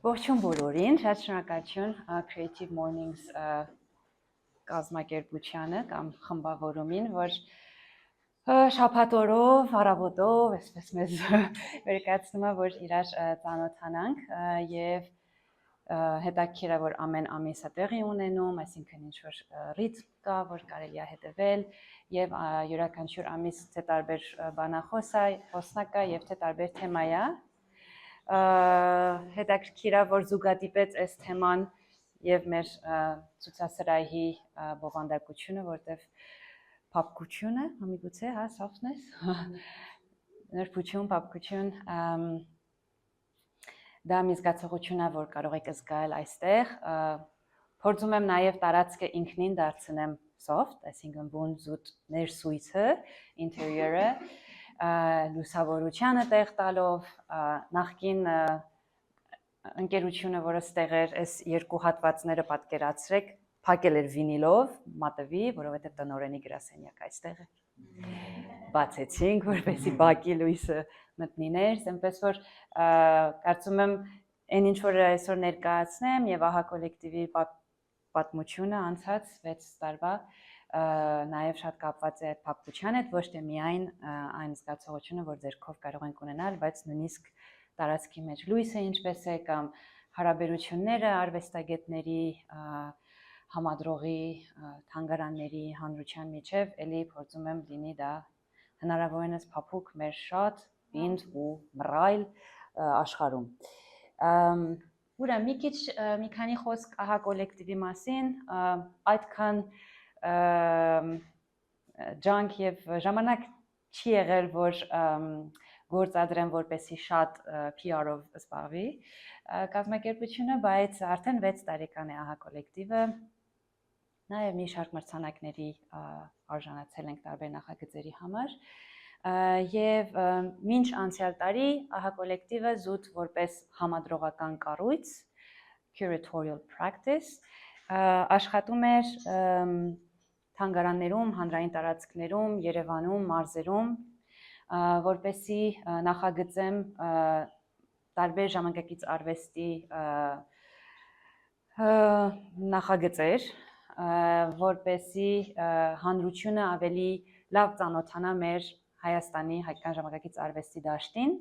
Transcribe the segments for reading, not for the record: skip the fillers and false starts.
Ողջույն բոլորին, շատ շնորհակալություն Creative Mornings կազմակերպությանը կամ խմբավորումին, որ շաբաթ օրով, առավոտով, այսպես մեզ վերկացնում է, որ իրար ծանոթանանք եւ հետաքրքիր է, որ ամեն ամիս է տեղի ունենում, այսինքն ինչ որ ռիթմ կա, որ կարելի է հետևել եւ յուրաքանչյուր ամիս թե տարբեր բանախոսնակ է եւ թե տարբեր թեմա է հետաքրքիր է, որ զուգադիպեց այս թեման եւ մեր ցուցասրահի բովանդակությունը, որտեվ փափկությունը, միգուցե, հա, սովն է։ Նրբություն, փափկություն դա մի զգացողություն է, որ կարող եք զգալ այստեղ։ Փորձում եմ նաեւ տարածքը ինքնին դարձնեմ soft, այսինքն բուն զուտ ներսույցը, ինտերիորը լուսավորությանը տեղ տալով նախքին ընկերությունը, որը ստեղ էր, այս երկու հատվածները պատկերացրեք, փակել էր վինիլով, մատվի, որովհետև տնօրենի գրասենյակը այստեղ է։ Բացեցինք, որպեսզի բակի լույսը մտնի ներս, այնպես որ կարծում եմ այն ինչ որ այսօր ներկայացնեմ եւ ահա կոլեկտիվի պատմությունը անցած 6 տարվա նաև շատ կապված է այդ փափկության հետ, ոչ թե միայն այն զգացողությունը, որ ձեռքով կարող ենք ունենալ, բայց նույնիսկ տարածքի մեջ լույսը ինչպես է կամ հարաբերությունները արվեստագետների, համադրողի, թանգարանների, հանրության միջև, էլի փորձում եմ լինի դա հնարավորինս փափուկ մեր շատ պինդ ու մռայլ աշխարհում։ Ուրեմն մի քանի խոսք ահա կոլեկտիվի մասին, այդքան ջանք եւ ժամանակ չի եղել, որ գործադրեմ որպեսի շատ PR-ով զբաղվի կազմակերպությունը, բայց արդեն 6 տարեկան է ահա կոլեկտիվը, նաեւ մի շարք մրցանակների արժանացել ենք տարբեր նախագծերի համար եւ մինչ անցյալ տարի ահա կոլեկտիվը զուտ որպես համադրողական կառույց curatorial practice աշխատում էր թանգարաններում, հանրային տարածքներում, Երևանում, մարզերում, որպեսզի նախագծեմ տարբեր ժամանակակից արվեստի նախագծեր, որպեսզի հանրությունը ավելի լավ ծանոթանա մեր Հայաստանի հայկական ժամանակակից արվեստի դաշտին,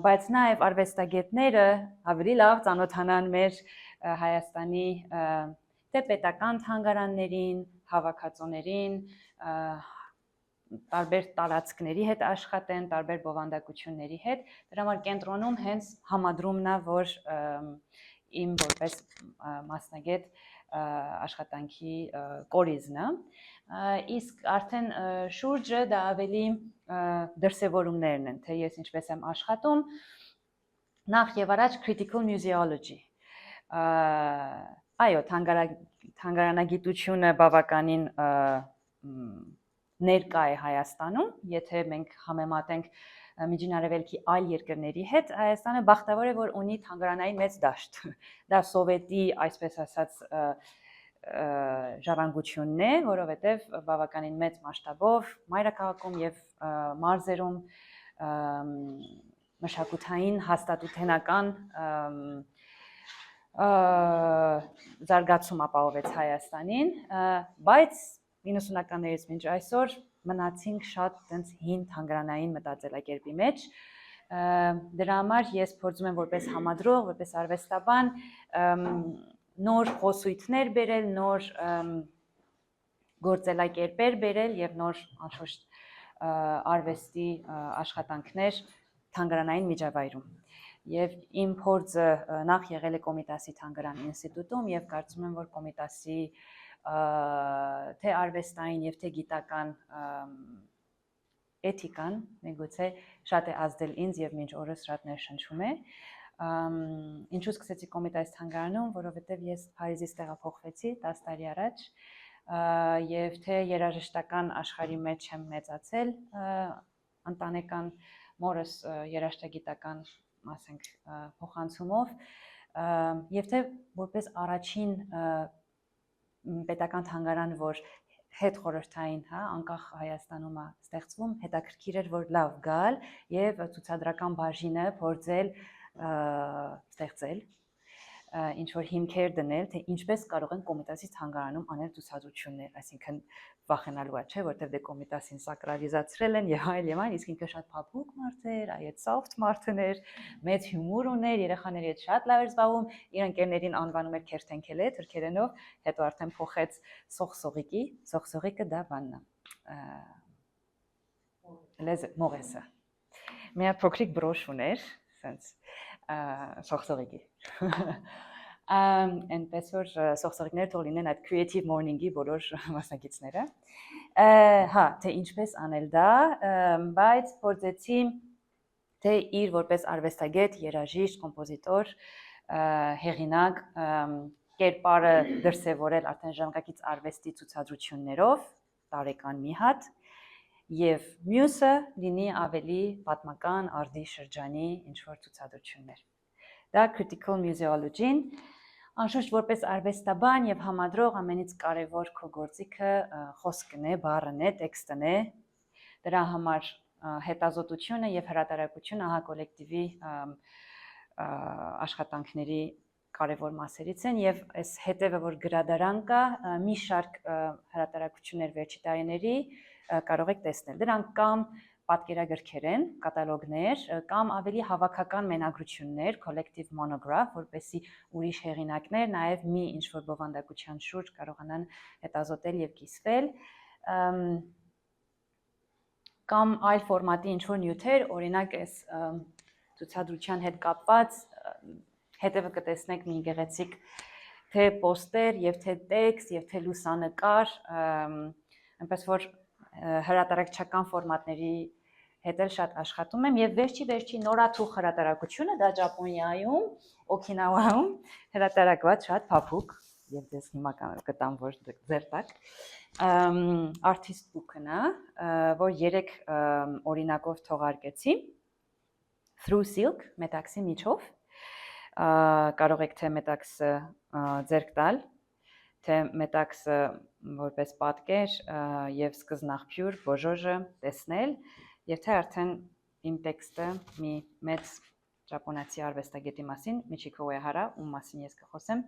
բայց նաև արվեստագետները ավելի լավ ծանոթանան մեր Հայաստանի թե պետական թանգարաններին, հավաքածուներին, տարբեր տարածքների հետ աշխատեն, տարբեր բովանդակությունների հետ, դրա համար կենտրոնում հենց համադրումն է, որ իմ որպես մասնագետ աշխատանքի կորիզն է, իսկ արդեն շուրջը դա ավելի դրսևորումներն են, թե ես ինչպես եմ աշխատում, նախ եւ առաջ critical museology, այո, թանգարանագիտությունը բավականին ներկա է Հայաստանում, եթե մենք համեմատենք Միջին Արևելքի այլ երկրների հետ, Հայաստանը բախտավոր է, որ ունի թանգարանային մեծ դաշտ, դա սովետի, այսպես ասած, ժառանգությունն է, որովհետև բավականին մեծ մասշտաբով մայրաքաղաքում եւ մարզերում մշակութային հաստատութենական զարգացում ապահովեց Հայաստանին, բայց 90-ականներից մինչ այսօր մնացինք շատ տենց հին թանգարանային մտածելակերպի մեջ, դրա համար ես փորձում եմ որպես համադրող, որպես արվեստաբան նոր խոսույթներ բերել, նոր գործելակերպեր բերել եւ նոր անշուշտ արվեստի աշխատանքներ թանգարանային միջավայրում։ Եվ իմ փորձը նախ եղել է Կոմիտասի թանգարան ինստիտուտում եւ կարծում եմ, որ Կոմիտասի թե արվեստային եւ թե գիտական էթիկան, միգուցե շատ է ազդել ինձ եւ մինչ օրս շատ ներշնչում է։ Ինչու սկսեցի Կոմիտասի թանգարանում, որովհետեւ ես Փարիզից տեղափոխվեցի 10 տարի առաջ եւ թե երաժշտական աշխարհի մեջ եմ մեծացել, ընտանեկան մորս երաժշտագիտական, ասենք, փոխանցումով եւ թե որպես առաջին պետական թանգարան, որ հետ խորհրդային, հա, անկախ Հայաստանում է ստեղծվում, հետաքրքիր էր, որ լավ գալ եւ ցուցադրական բաժինը փորձել ստեղծել, ինչ որ հիմքեր դնել, թե ինչպես կարող են Կոմիտասի թանգարանում անել ցուցադրություններ, այսինքն վախենալու է, չէ, որտեղ դե Կոմիտասին սակրալիզացրել են եւ այլ, իսկ ինքը շատ փափուկ մարդ էր, այդ soft մարդն էր, մեծ հյումոր ուներ, երեխաների հետ շատ լավ էր զբաղվում, իր ընկերներին անվանում էր քերթենքելե թուրքերենով, հետո արդեն փոխեց սողսողիկի, սողսողիկը դա բանն է, մողեսը։ Մի հատ փոքրիկ բրոշ ուներ, sense սողսողիկի։ Այնպես որ սողսողիկները թող լինեն այդ Creative Morning-ի բոլոր մասնակիցները։ Հա, թե ինչպես անել դա, բայց փորձեցի թե իր որպես արվեստագետ, երաժիշտ, կոմպոզիտոր, հեղինակ կերպարը դրսևորել արդեն ժամանակակից արվեստի ցուցադրություններով, տարեկան մի հատ, եւ մյուսը լինի ավելի պատմական արդի շրջանի ինչ-որ ցուցադրություններ։ Դա critical museology-ն, անշուշտ որպես արվեստաբան եւ համադրող ամենից կարեւոր քո գործիքը խոսքն է, բառն է, տեքստն է։ Դրա համար հետազոտությունը եւ հրատարակությունը ահա կոլեկտիվի աշխատանքների կարևոր մասերից են եւ այս հետեւը որ գրադարան կա, մի շարք հրատարակություններ վերջի տարիների կարող եք տեսնել։ Դրանք կամ պատկերագրքեր են, կատալոգներ, կամ ավելի հավաքական մենագրություններ, collective monograph, որպեսզի ուրիշ հեղինակներ նաև մի ինչ-որ բովանդակության շուրջ կարողանան հետազոտել եւ կիսվել, կամ այլ ֆորմատի ինչ-որ նյութեր, օրինակ այս ցուցադրության հետ կապված հետևը կտեսնեք մի գեղեցիկ թե պոստեր եւ թե տեքստ եւ թե լուսանկար, այնպես որ հրատարակչական ֆորմատների հետ էլ շատ աշխատում եմ եւ վերջի նորաթուխ հրատարակությունը դա Ճապոնիայում, Օքինավայում հրատարակված շատ փափուկ եւ դες հիմա կտամ որ ձեր տակ artist book-ն է, որ 3 օրինակով թողարկեցի Through Silk Metax-ի միջով կարող եք թե Metax-ը ձեռք տալ թե Metax-ը որպես պատկեր եւ սկզբնաղբյուր բոժոժը տեսնել եւ թե արդեն իմ տեքստը մի մեծ ճապոնացի արվեստագետի մասին Միչիկո Ուեհարա, ում մասին ես կխոսեմ,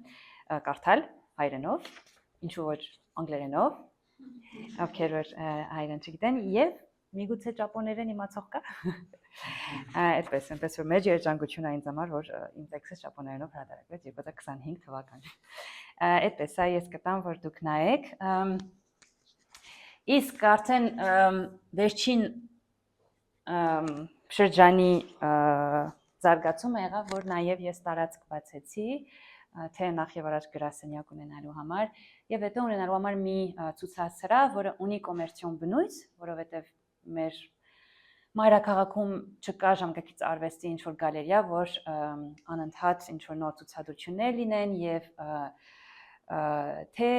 կարդալ հայերենով, ինչու ոչ անգլերենով, ովքեր որ հայերեն չգիտեն եւ միգուցե ճապոներեն իմացող կա։ Այդպես որ մեծ երջանկություն է ինձ համար, որ իմ տեքստը ճապոներենով հրատարակվեց 2025 թվականին։ Այդպես է, ես կտամ, որ դուք նայեք։ Իսկ արդեն վերջին շրջանի զարգացումը եղավ, որ նաև ես տարածք բացեցի, թե նախ եւ առաջ գրասենյակ ունենալու համար եւ հետո ունենալու համար մի ցուցասրահ, որը ունի կոմերցիոն բնույթ, որովհետեւ մեր մայրաքաղաքում չկա ժամանակակից արվեստի ինչ-որ գալերիա, որ անընդհատ ինչ-որ նոր ցուցադրություններ լինեն եւ թե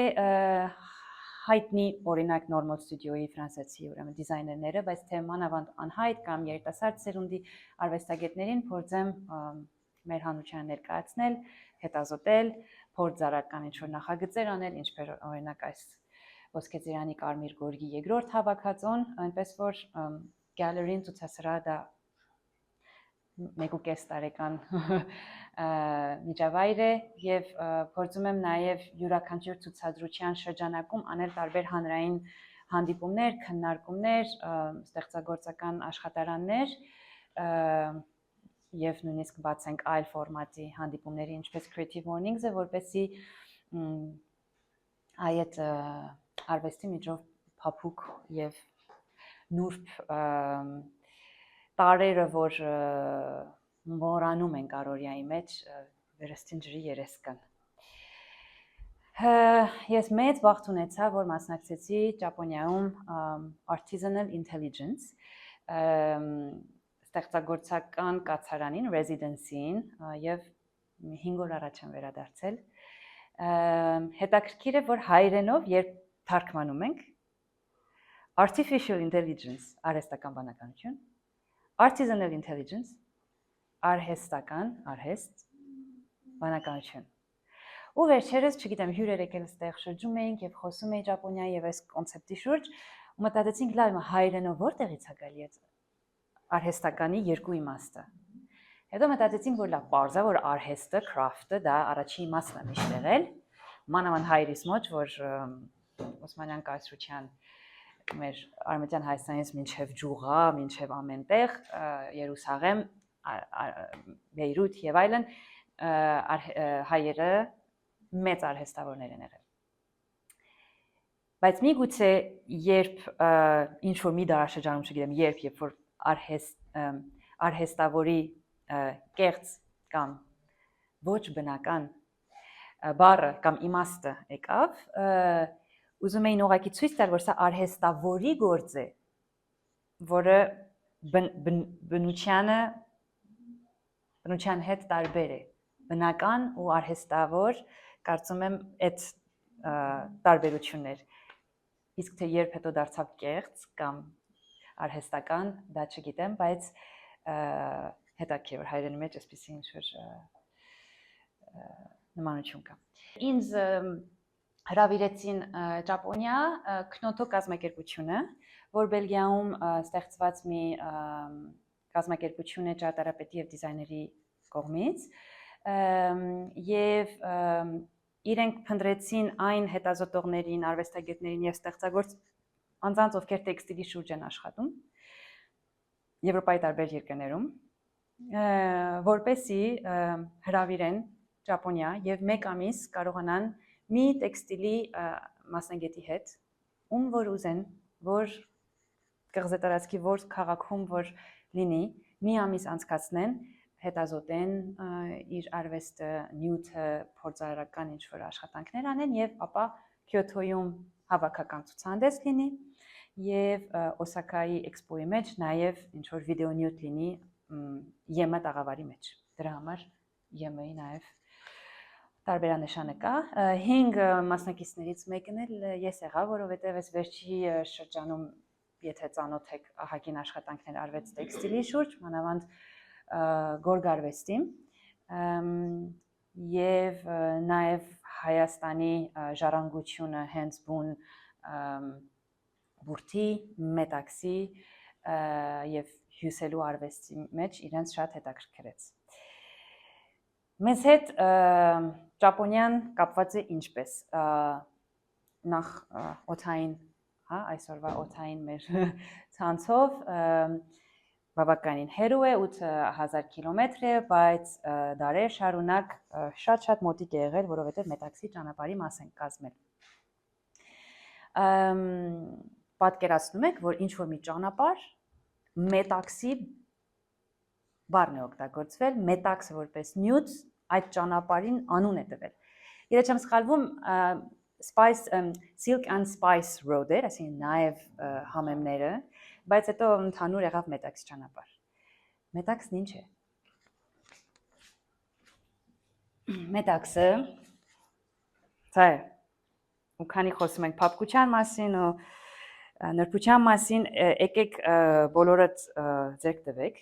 հայտնի օրինակ Normal Studio-ի ֆրանսիացի ուրեմն դիզայներները, բայց թե մանավանդ անհայտ կամ երիտասարդ սերունդի արվեստագետներին փորձեմ մեր հանրությանը ներկայացնել, հետազոտել, փորձարարական ինչ-որ նախագծեր անել, ինչպես օրինակ այս Ոսկե ծիրանի Կարմիր գորգի երկրորդ հավաքածոն, այնպես որ գալերին ցուցասրահը դա 1.5 տարեկան միջավայր է եւ փորձում եմ նաեւ յուրաքանչյուր ցուցադրության շրջանակում անել տարբեր հանրային հանդիպումներ, քննարկումներ, ստեղծագործական աշխատարաններ եւ նույնիսկ բացենք այլ ֆորմատի հանդիպումների, ինչպես Creative Mornings-ը, որպեսզի այդ արվեստի միջով փափուկ եւ նուրբ տարերը, որ մոռանում են առօրյայի մեջ, վերստին ջրի երես կան։ Ես մեծ բախտ ունեցա, որ մասնակցեցի Ճապոնիայում Artisanal Intelligence ստեղծագործական կացարանին, residency-ին եւ 5 օր առաջ եմ վերադարձել։ Հետաքրքիր է, որ հայերենով երբ թարգմանում ենք Artificial Intelligence արհեստական բանականություն, Artisanal Intelligence արհեստական, արհեստ բանականություն։ Ու վերջերս, չգիտեմ, հյուրեր եկել այստեղ շրջում էինք եւ խոսում էի Ճապոնիայի եւ այս կոնցեպտի շուրջ, ու մտածեցինք, լավ, հայերենով որտեղից է գալի այդ արհեստականի երկու իմաստը։ Հետո մտածեցինք, որ լավ պարզ է, որ արհեստը, craft-ը դա առաջին իմաստն է միշտ եղել։ Մանավանդ հայրիս մոտ, որ Օսմանյան կայսրության մեր Արմենիան Հայաստանից մինչև Ջուղա, մինչև ամենտեղ, Երուսաղեմ, Բեյրութ եւ այլն հայերը մեծ արհեստավորներ են եղել։ Բայց միգուցե երբ ինչ որ մի դարաշրջանում, չգիտեմ, երբ որ արհեստավորի կեղծ կամ ոչ բնական բառը կամ իմաստը եկավ, ուզում էին ուղղակի ցույց տալ, որ սա արհեստավորի գործ է, որը բնության հետ տարբեր է։ Բնական ու արհեստավոր, կարծում եմ, այդ տարբերություններ։ Իսկ թե երբ հետո դարձավ կեղծ կամ արհեստական, դա չգիտեմ, բայց հետաքրքիր որ հայերենի մեջ այսպիսի ինչ-որ նմանություն կա։ Ինձ հրավիրեցին Ճապոնիա Քնոթո կազմակերպությունը, որ Բելգիայում ստեղծված մի կազմակերպություն է ճարտարապետի եւ դիզայների կողմից, եւ իրենք փնտրեցին այն հետազոտողներին, արվեստագետներին եւ ստեղծագործ անձանց, ովքեր տեքստիլի շուրջ են աշխատում Եվրոպայի տարբեր երկրներում, որպեսզի հրավիրեն Ճապոնիա եւ մեկ ամիս կարողանան մի տեքստիլի մասնագետի հետ, ում որ ուզեն, որ կղզետարածքի որ քաղաքում որ լինի, մի ամիս անցկացնեն, հետազոտեն իր արվեստը, նյութը, փորձարարական ինչ-որ աշխատանքներ անեն եւ ապա Քյոթոյում հավաքական ցուցահանդես լինի եւ Օսակայի էքսպոյի մեջ նաեւ ինչ-որ վիդեո նյութ լինի ԵՄ տաղավարի մեջ։ Դրա համար ԵՄ-ի նաեւ տարբերանշանը կա։ 5 մասնակիցներից մեկն էլ ես եղա, որովհետեւ այս վերջի շրջանում, եթե ծանոթ եք ահագին աշխատանքներ արվեց տեքստիլի շուրջ, մանավանդ գորգարվեստի եւ նաեւ Հայաստանի ժառանգությունը հենց բուն բուրդի, մետաքսի եւ հյուսելու արվեստի մեջ իրենց շատ հետաքրքրեց։ Մեզ հետ Ճապոնիան կապված է ինչպես նախ օդային, հա, այսօրվա օդային մեր ցանցով բավականին հեռու է 8000 կիլոմետր է, բայց դարեր շարունակ շատ մոտիկ է եղել, որովհետև մետաքսի ճանապարհի մաս են կազմել։ Պատկերացնում եք, որ ինչ որ մի ճանապարհ մետաքսի բառն է օգտագործվել, մետաքսը որպես նյութ այդ ճանապարհին անուն է տվել։ Եթե չեմ սխալվում, Silk and Spice Road էր, այսինքն նաև համեմները, բայց հետո ընդհանուր եղավ մետաքս ճանապարհ։ Մետաքսն ինչ է։ Մետաքսը դա է։ Ու քանի խոսում ենք փափկության մասին ու նրբության մասին, եկեք բոլորդ ձեռք տվեք,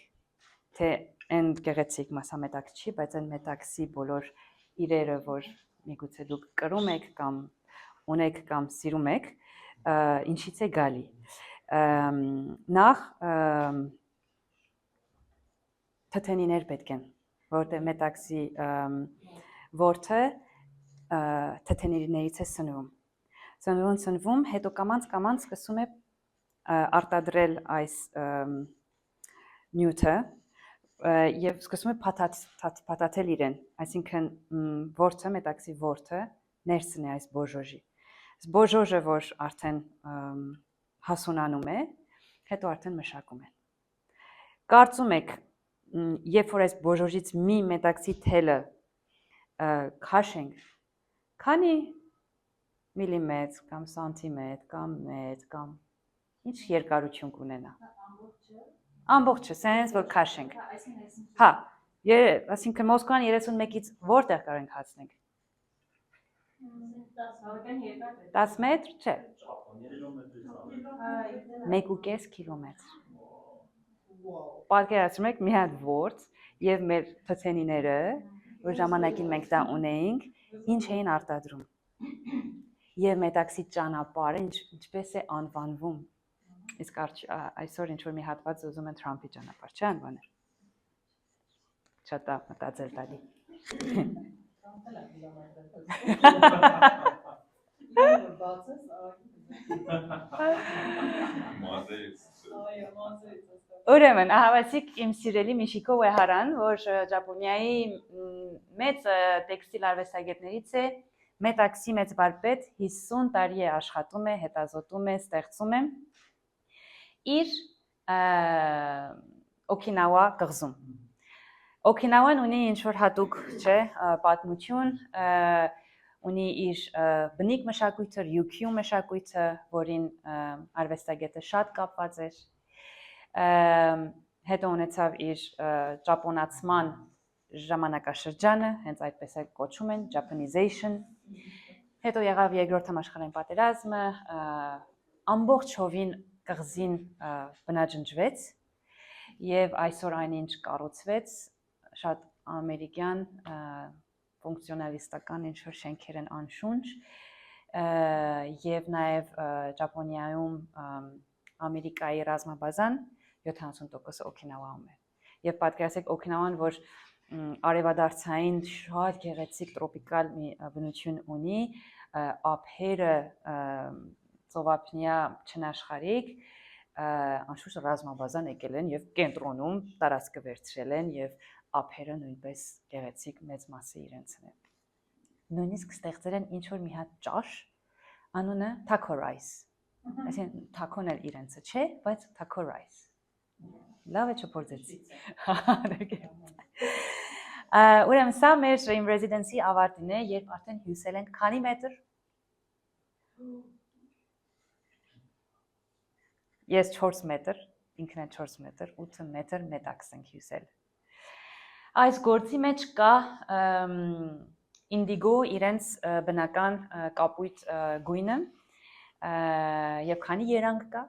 թե այն գեղեցիկ մասամետաքս չի, բայց այն մետաքսի բոլոր իրերը, որ միգուցե դուք կրում եք կամ ունեք կամ սիրում եք, ինչից է գալի։ Նախ թթենիներ պետք են, որտեղ մետաքսի որդը թթենիներից է սնվում, հետո կամանց սկսում է արտադրել այս նյութը եւ սկսում է փաթաթել իրեն, այսինքն որդը, մետաքսի որդը ներսն է այս բոժոժի։ Այս բոժոժը, որ արդեն հասունանում է, հետո արդեն մշակում են։ Կարծում եք, երբ որ այս բոժոժից մի մետաքսի թելը քաշենք, քանի միլիմետր կամ սանտիմետր կամ մետր կամ ինչ երկարություն կունենա։ Ամբողջը, սենց որ քաշենք։ Հա, այսինքն Մոսկվան 31-ից որտեղ կարող ենք հասնենք։ 10 մետր, չէ։ 1.5 կիլոմետր։ Պատկերացնում եք մի հատ ворդ եւ մեր թթենիները, որ ժամանակին մենք դա ունեինք, ինչ էին արտադրում։ Եվ մետաքսի ճանապարհը ինչպես է անվանվում։ Իսկ այսօր ինչ որ մի հատված ուզում են Թրամփի ճանապարհ, չէ՞ անվանել։ Շատ է մտածել տալի։ Ուրեմն, ահավասիկ իմ սիրելի Միշիկո Ուեհարան, որ Ճապոնիայի մեծ տեքստիլ արվեստագետներից է, Մետաքսի մեծ վարպետ, 50 տարի է աշխատում է, հետազոտում է, ստեղծում է իր Օքինավա կղզում։ Օքինավան ունի ինչ-որ հատուկ պատմություն, ունի իր բնիկ մշակույթը, Ryukyu մշակույթը, որին արվեստագետը շատ կապված էր, հետո ունեցավ իր ճապոնացման ժամանակաշրջանը, հենց այդպես էլ կոչում են, Japanization, հետո եղավ երկրորդ համաշխարհային պատերազմը, ամբողջովին կղզին բնաջնջվեց եւ այսօր այնինչ կառուցվեց շատ ամերիկյան ֆունկցիոնալիստական ինչ-որ շենքեր են անշունչ եւ նաեւ Ճապոնիայում Ամերիկայի ռազմաբազան 70% Օքինավայում է։ Եվ պատկերացրեք Օքինավան, որ արևադարձային շատ գեղեցիկ տրոպիկալ մի բնություն ունի, ափերը ծովափնյա չնաշխարհիկ, անշուշտ ռազմաբազան եկել են եւ կենտրոնում տարածքը վերցրել են եւ ափերը նույնպես գեղեցիկ մեծ մասը իրենց են։ Նույնիսկ ստեղծել են ինչ որ մի հատ ճաշ, անունը Taco Rice։ Այսինքն թաքոն էլ իրենցը չէ, բայց Taco Rice։ Լավ է չփորձեցի։ Ուրեմն սա մեր իմ ռեզիդենսի ավարտին է, երբ արդեն հյուսել ենք քանի մետր։ Ես 4 մետր, ինքն է 4 մետր, 8 մետր մետաքս ենք հյուսել։ Այս գործի մեջ կա ինդիգո իրենց բնական կապույտ գույնը եւ քանի երանգ կա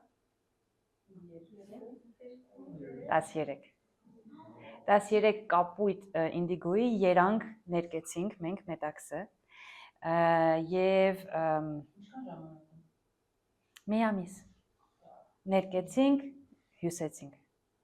13 կապույտ ինդիգոյի երանգ ներկեցինք մենք մետաքսը եւ մի ամիս ներկեցինք հյուսեցինք